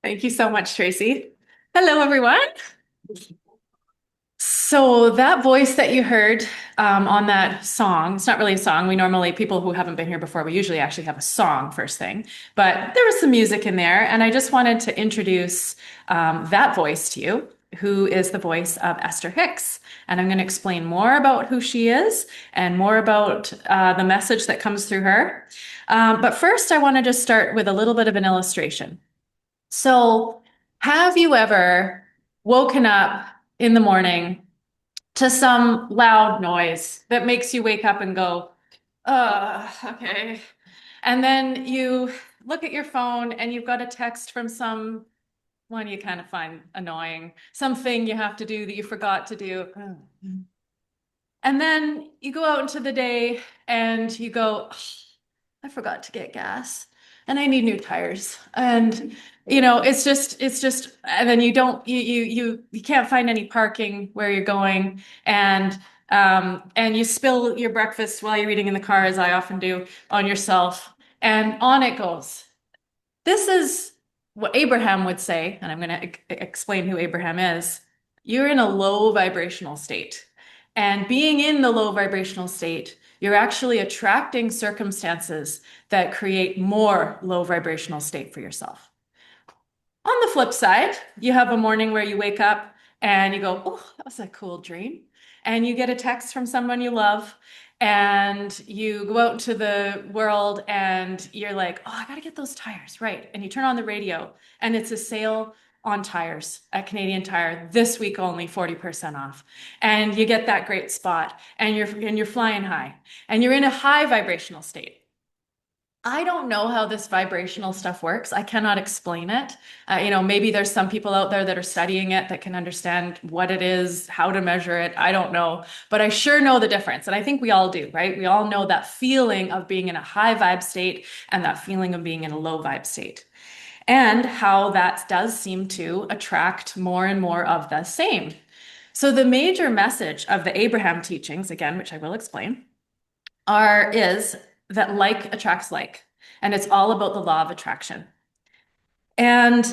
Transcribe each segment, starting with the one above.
Thank you so much, Tracy. Hello, everyone. So that voice that you heard on that song, it's not really a song. We normally, people who haven't been here before, we usually actually have a song first thing, but there was some music in there. And I just wanted to introduce that voice to you, who is the voice of Esther Hicks. And I'm going to explain more about who she is and more about the message that comes through her. But first, I want to just start with a little bit of an illustration. So, have you ever woken up in the morning to some loud noise that makes you wake up and go, okay. And then you look at your phone and you've got a text from someone you kind of find annoying, something you have to do that you forgot to do. And then you go out into the day and you go, "Oh, I forgot to get gas and I need new tires." And and then you can't find any parking where you're going, and you spill your breakfast while you're eating in the car, as I often do, on yourself, and on it goes. This is what Abraham would say, and I'm going to explain who Abraham is. You're in a low vibrational state. And being in the low vibrational state, you're actually attracting circumstances that create more low vibrational state for yourself. On the flip side, you have a morning where you wake up and you go, "Oh, that was a cool dream." And you get a text from someone you love, and you go out into the world and you're like, "Oh, I got to get those tires." Right. And you turn on the radio and it's a sale on tires at Canadian Tire this week, only 40% off. And you get that great spot and you're flying high and you're in a high vibrational state. I don't know how this vibrational stuff works. I cannot explain it. Maybe there's some people out there that are studying it that can understand what it is, how to measure it. I don't know, but I sure know the difference. And I think we all do, right? We all know that feeling of being in a high vibe state and that feeling of being in a low vibe state, and how that does seem to attract more and more of the same. So the major message of the Abraham teachings, again, which I will explain, is that like attracts like, and it's all about the law of attraction. And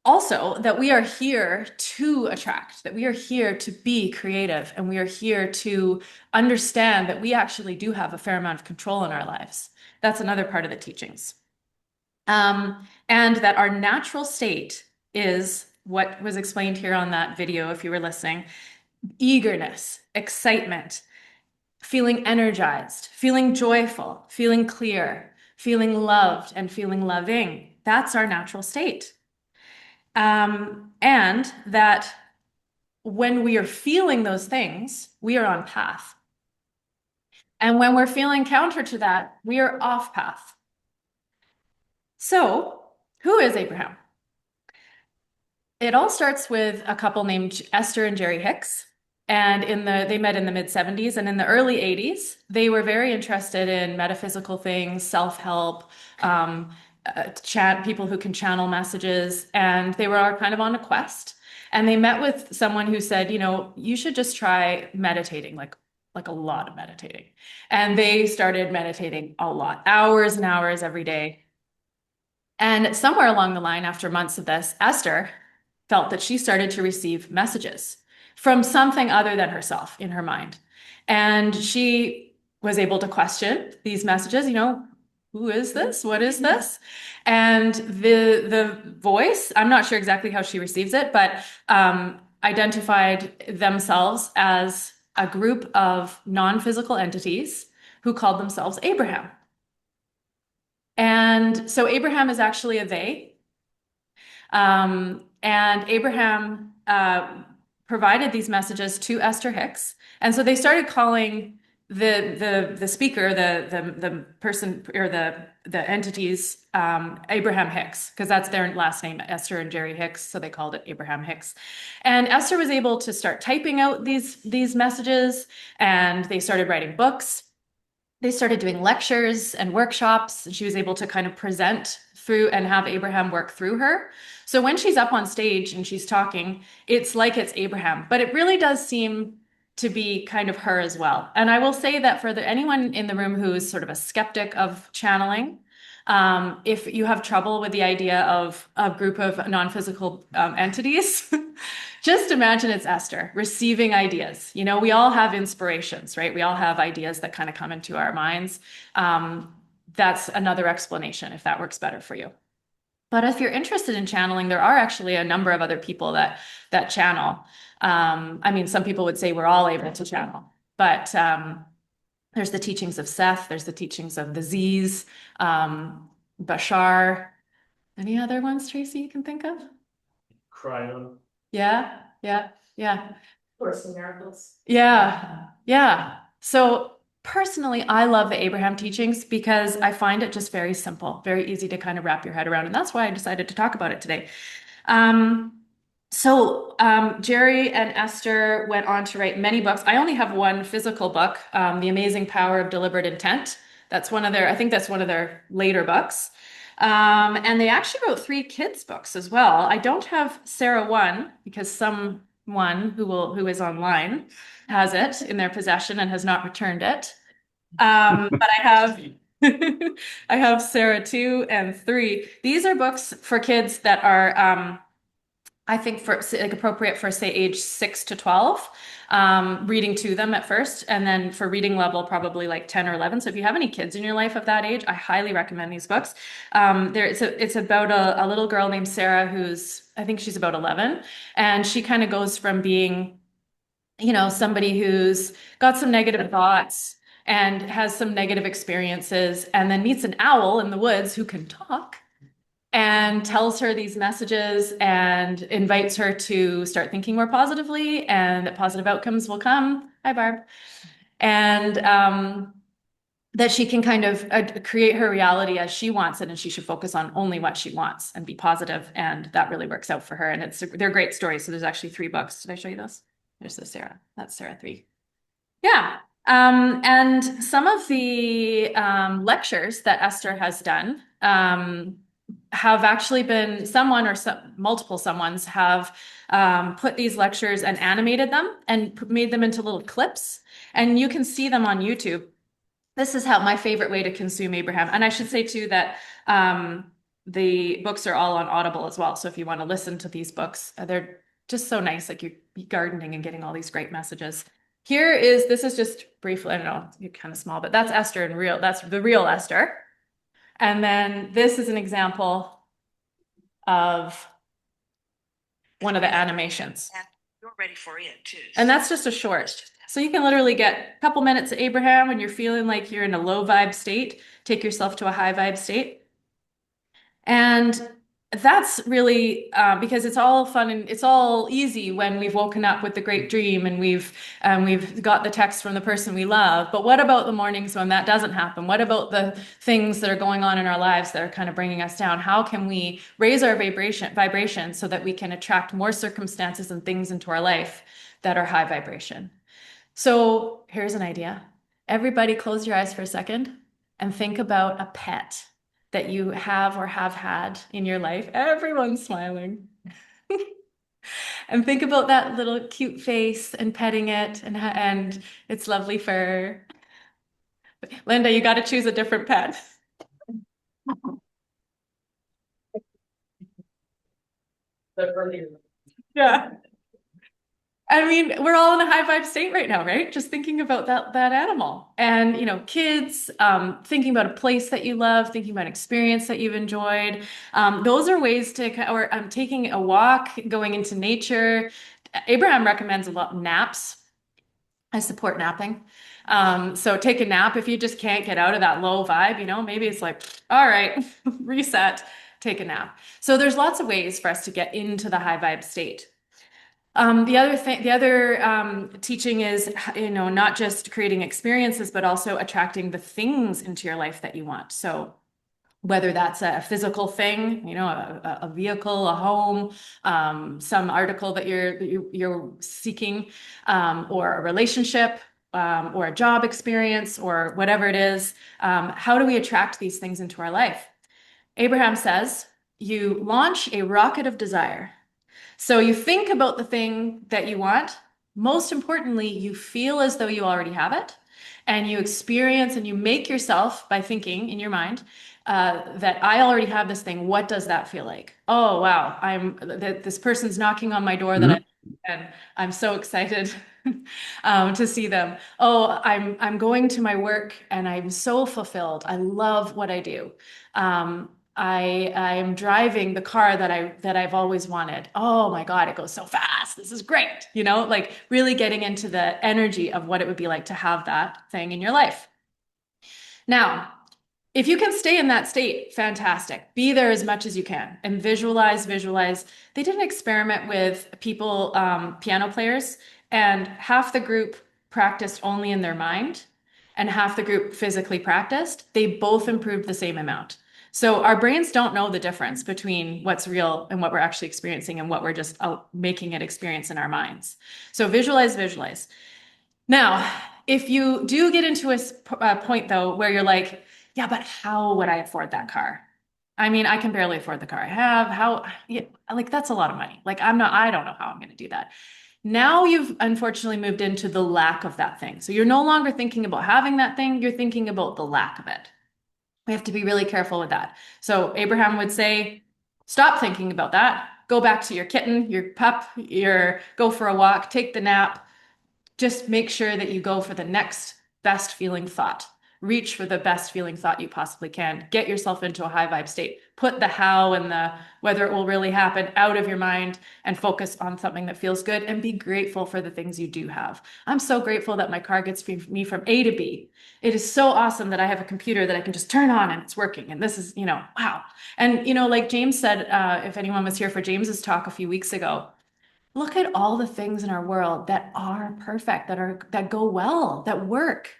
also that we are here to attract, that we are here to be creative, and we are here to understand that we actually do have a fair amount of control in our lives. That's another part of the teachings. And that our natural state is what was explained here on that video, if you were listening: eagerness, excitement, feeling energized, feeling joyful, feeling clear, feeling loved, and feeling loving. That's our natural state. And that when we are feeling those things, we are on path. And when we're feeling counter to that, we are off path. So, who is Abraham? It all starts with a couple named Esther and Jerry Hicks. And they met in the mid 70s, and in the early 80s, they were very interested in metaphysical things, self-help, people who can channel messages, and they were kind of on a quest. And they met with someone who said, you should just try meditating, like a lot of meditating. And they started meditating a lot, hours and hours every day. And somewhere along the line, after months of this, Esther felt that she started to receive messages from something other than herself in her mind. And she was able to question these messages, who is this? What is this? And the voice, I'm not sure exactly how she receives it, but identified themselves as a group of non-physical entities who called themselves Abraham. And so Abraham is actually a they. And Abraham provided these messages to Esther Hicks. And so they started calling the speaker, the person, or the entities, Abraham Hicks, because that's their last name, Esther and Jerry Hicks. So they called it Abraham Hicks. And Esther was able to start typing out these messages, and they started writing books. They started doing lectures and workshops, and she was able to kind of present through and have Abraham work through her. So when she's up on stage and she's talking, it's like it's Abraham, but it really does seem to be kind of her as well. And I will say that for anyone in the room who is sort of a skeptic of channeling, If you have trouble with the idea of a group of non-physical entities, just imagine it's Esther receiving ideas. You know, we all have inspirations, right? We all have ideas that kind of come into our minds. That's another explanation if that works better for you. But if you're interested in channeling, there are actually a number of other people that channel. I mean, some people would say we're all able to channel, but there's the teachings of Seth, there's the teachings of the Z's, Bashar. Any other ones, Tracy, you can think of? Cryo. Yeah, yeah, yeah. Course in Miracles. Yeah, yeah. So personally, I love the Abraham teachings because I find it just very simple, very easy to kind of wrap your head around. And that's why I decided to talk about it today. Um, Jerry and Esther went on to write many books. I only have one physical book, The Amazing Power of Deliberate Intent. That's one of their, I think that's one of their later books. And they actually wrote three kids' books as well. I don't have Sarah one because someone who is online has it in their possession and has not returned it. But I have I have Sarah 2 and 3. These are books for kids that are I think for like appropriate for say age 6 to 12, reading to them at first, and then for reading level probably like 10 or 11. So if you have any kids in your life of that age, I highly recommend these books. It's about a little girl named Sarah who's I think she's about 11, and she kind of goes from being, you know, somebody who's got some negative thoughts and has some negative experiences, and then meets an owl in the woods who can talk and tells her these messages and invites her to start thinking more positively and that positive outcomes will come. Hi, Barb. And that she can kind of create her reality as she wants it, and she should focus on only what she wants and be positive, and that really works out for her. And they're great stories. So there's actually 3 books. Did I show you those? There's the Sarah. That's Sarah 3. Yeah. And some of the lectures that Esther has done have actually been someone or multiple someones have put these lectures and animated them and made them into little clips. And you can see them on YouTube. This is how my favorite way to consume Abraham. And I should say too that the books are all on Audible as well. So if you want to listen to these books, they're just so nice. Like you're gardening and getting all these great messages. This is just briefly, I don't know, it's kind of small, but that's Esther in real, that's the real Esther. And then this is an example of one of the animations. And you're ready for it too. And that's just a short. So you can literally get a couple minutes of Abraham when you're feeling like you're in a low vibe state, take yourself to a high vibe state. And that's really because it's all fun and it's all easy when we've woken up with the great dream and we've got the text from the person we love. But what about the mornings when that doesn't happen? What about the things that are going on in our lives that are kind of bringing us down? How can we raise our vibration so that we can attract more circumstances and things into our life that are high vibration? So here's an idea. Everybody close your eyes for a second and think about a pet that you have or have had in your life. Everyone's smiling. And think about that little cute face and petting it and its lovely fur. Linda, you got to choose a different pet. Yeah. I mean, we're all in a high vibe state right now, right? Just thinking about that animal. And, you know, kids, thinking about a place that you love, thinking about an experience that you've enjoyed. Those are ways to, or taking a walk, going into nature. Abraham recommends a lot of naps. I support napping. So take a nap if you just can't get out of that low vibe, you know, maybe it's like, all right, reset, take a nap. So there's lots of ways for us to get into the high vibe state. The other teaching is, you know, not just creating experiences, but also attracting the things into your life that you want. So whether that's a physical thing, you know, a vehicle, a home, some article that you're seeking, or a relationship, or a job experience, or whatever it is, how do we attract these things into our life? Abraham says, you launch a rocket of desire. So you think about the thing that you want. Most importantly, you feel as though you already have it. And you experience and you make yourself by thinking in your mind that I already have this thing. What does that feel like? Oh, wow. This person's knocking on my door that and I'm so excited to see them. Oh, I'm going to my work and I'm so fulfilled. I love what I do. I am driving the car that I've always wanted. Oh my God, it goes so fast. This is great. Like really getting into the energy of what it would be like to have that thing in your life. Now, if you can stay in that state, fantastic. Be there as much as you can and visualize, visualize. They did an experiment with people, piano players, and half the group practiced only in their mind and half the group physically practiced. They both improved the same amount. So our brains don't know the difference between what's real and what we're actually experiencing and what we're just making it experience in our minds. So visualize, visualize. Now, if you do get into a point though where you're like, yeah, but how would I afford that car? I mean, I can barely afford the car I have. How, yeah, like that's a lot of money. Like I don't know how I'm going to do that. Now you've unfortunately moved into the lack of that thing. So you're no longer thinking about having that thing, you're thinking about the lack of it. We have to be really careful with that. So Abraham would say, stop thinking about that. Go back to your kitten, your pup, go for a walk, take the nap, just make sure that you go for the next best feeling thought. Reach for the best feeling thought you possibly can. Get yourself into a high vibe state. Put the how and the whether it will really happen out of your mind and focus on something that feels good and be grateful for the things you do have. I'm so grateful that my car gets me from A to B. It is so awesome that I have a computer that I can just turn on and it's working. And this is, wow. And, like James said, if anyone was here for James's talk a few weeks ago, look at all the things in our world that are perfect, that go well, that work.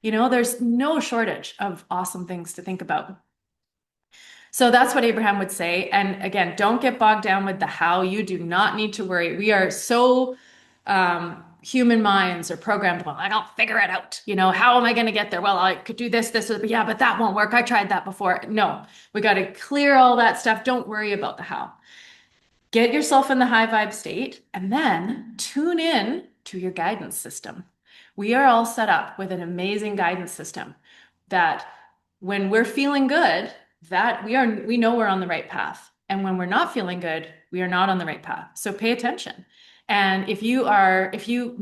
There's no shortage of awesome things to think about. So that's what Abraham would say. And again, don't get bogged down with the how. You do not need to worry. We are so human minds are programmed, well, I don't figure it out. How am I going to get there? Well, I could do this, but yeah, but that won't work. I tried that before. No, we got to clear all that stuff. Don't worry about the how. Get yourself in the high vibe state and then tune in to your guidance system. We are all set up with an amazing guidance system that when we're feeling good, that we know we're on the right path. And when we're not feeling good, we are not on the right path. So pay attention. And if you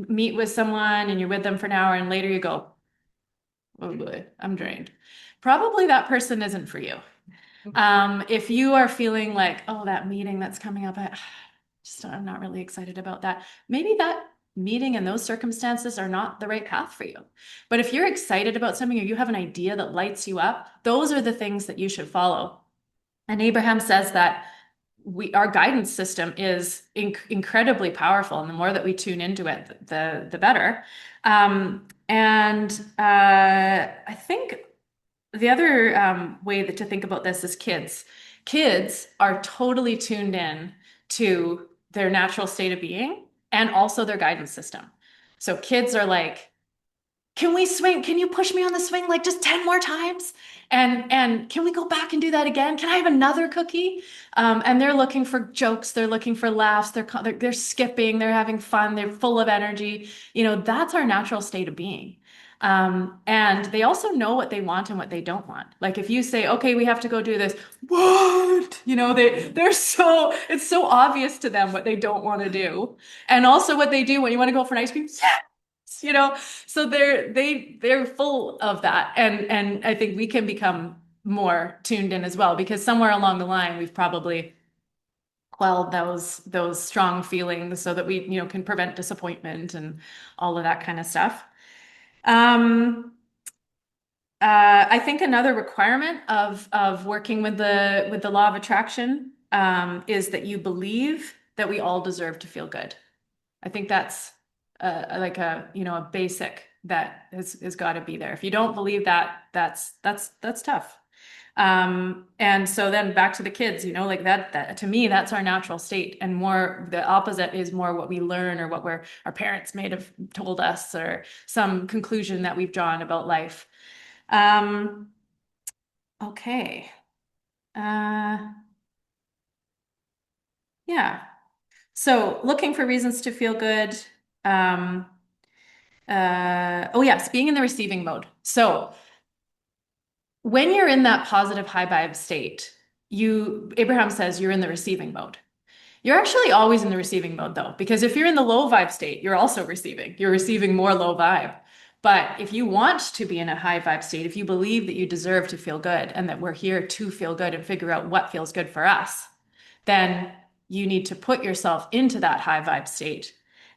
meet with someone and you're with them for an hour and later you go, oh boy, I'm drained. Probably that person isn't for you. If you are feeling like, oh, that meeting that's coming up, I'm not really excited about that. Maybe that meeting and those circumstances are not the right path for you. But if you're excited about something or you have an idea that lights you up, those are the things that you should follow. And Abraham says that our guidance system is incredibly powerful, and the more that we tune into it, the better. I think the other way to think about this is kids. Kids are totally tuned in to their natural state of being and also their guidance system. So kids are like, can we swing? Can you push me on the swing like just 10 more times? And can we go back and do that again? Can I have another cookie? And they're looking for jokes. They're looking for laughs. They're skipping. They're having fun. They're full of energy. That's our natural state of being. And they also know what they want and what they don't want. Like if you say, okay, we have to go do this, what? It's so obvious to them what they don't want to do. And also what they do when you want to go for an ice cream, so they're full of that. And I think we can become more tuned in as well, because somewhere along the line, we've probably quelled those strong feelings so that we, can prevent disappointment and all of that kind of stuff. I think another requirement of working with the law of attraction is that you believe that we all deserve to feel good. I think that's like a basic that has got to be there. If you don't believe that, that's tough. And so then back to the kids, like that to me, that's our natural state, and more the opposite is more what we learn or what our parents may have told us or some conclusion that we've drawn about life. Okay. Yeah. So looking for reasons to feel good. Oh yes, being in the receiving mode. So when you're in that positive high vibe state, Abraham says you're in the receiving mode. You're actually always in the receiving mode though, because if you're in the low vibe state, you're also receiving. You're receiving more low vibe. But if you want to be in a high vibe state, if you believe that you deserve to feel good and that we're here to feel good and figure out what feels good for us, then you need to put yourself into that high vibe state.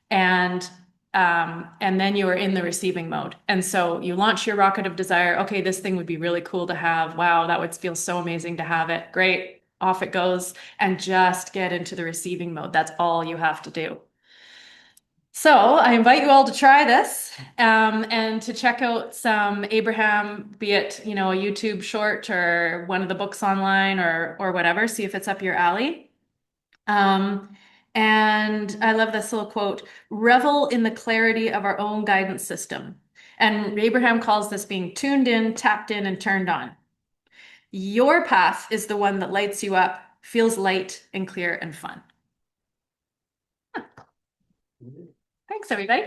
And then you are in the receiving mode. And so you launch your rocket of desire. Okay, this thing would be really cool to have. Wow, that would feel so amazing to have it. Great. Off it goes. And just get into the receiving mode. That's all you have to do. So I invite you all to try this and to check out some Abraham, be it, a YouTube short or one of the books online or whatever, see if it's up your alley. Um, and I love this little quote, revel in the clarity of our own guidance system. And Abraham calls this being tuned in, tapped in, and turned on. Your path is the one that lights you up, feels light and clear and fun. Thanks, everybody.